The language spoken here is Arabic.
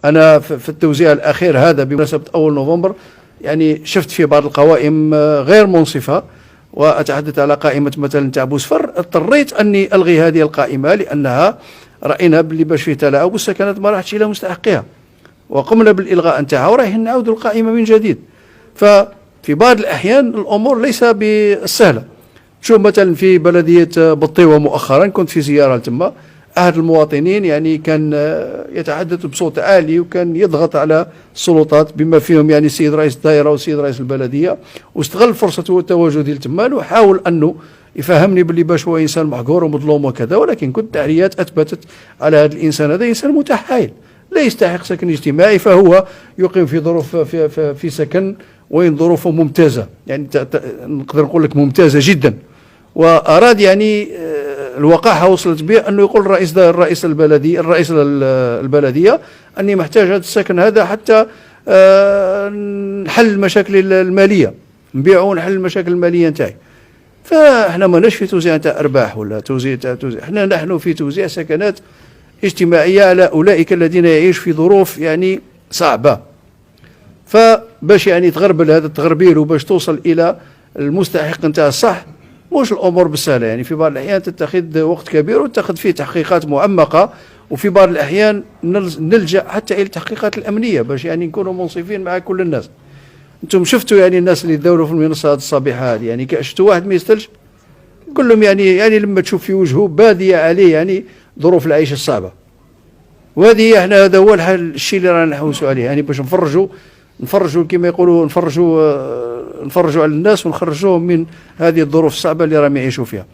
أنا في التوزيع الأخير هذا بمناسبة أول نوفمبر يعني شفت في بعض القوائم غير منصفة، وأتحدث على قائمة مثلا تاع بوسفر، اضطريت أني ألغي هذه القائمة لأنها رأينا باللي باش فيه تلاعب والسكنات ما راحتش إلى مستحقها، وقمنا بالإلغاء نتاعها ورايحين نعاودوا القائمة من جديد. ففي بعض الأحيان الأمور ليس بالسهلة. شوف مثلا في بلدية بطيوة مؤخرا كنت في زيارة تما، أحد المواطنين يعني كان يتحدث بصوت عالي وكان يضغط على السلطات بما فيهم يعني السيد رئيس الدائرة والسيد رئيس البلدية، واستغل فرصة تواجدي تما وحاول أنه يفهمني باللي باش هو إنسان محقور ومظلوم وكذا، ولكن كنت تحريات أثبتت على هذا الإنسان هذا إنسان متحايل لا يستحق سكن اجتماعي، فهو يقيم في ظروف في سكن وين ظروفه ممتازة، يعني نقدر نقول لك ممتازة جدا. وأراد يعني الوقاحة وصلت به أنه يقول الرئيس البلدية أني محتاج هذا السكن هذا حتى نحل المشاكل المالية، نبيعه ونحل المشاكل المالية نتاعي. فاحنا ماناش في توزيع تاع أرباح ولا توزيع، احنا نحن في توزيع سكنات اجتماعية على أولئك الذين يعيش في ظروف يعني صعبة. فباش يعني تغربل هذا التغربيل وباش توصل إلى المستحق نتاع الصح، مش الأمور بالسهلة، يعني في بعض الأحيان تتخذ وقت كبير وتتخذ فيه تحقيقات معمقة، وفي بعض الأحيان نلجأ حتى إلى التحقيقات الأمنية باش يعني نكونوا منصفين مع كل الناس. أنتم شفتوا يعني الناس اللي دوروا في المنصات الصبيحة هذه، يعني شفتوا واحد ما يستلج كلهم يعني لما تشوف في وجهه بادية عليه يعني ظروف العيش الصعبة. وهذه احنا هذا هو الشيء اللي رانا نحوسوا عليه، يعني باش نفرجوا كما يقولوا نفرجوا على الناس ونخرجوهم من هذه الظروف الصعبة اللي راهم يعيشوا فيها.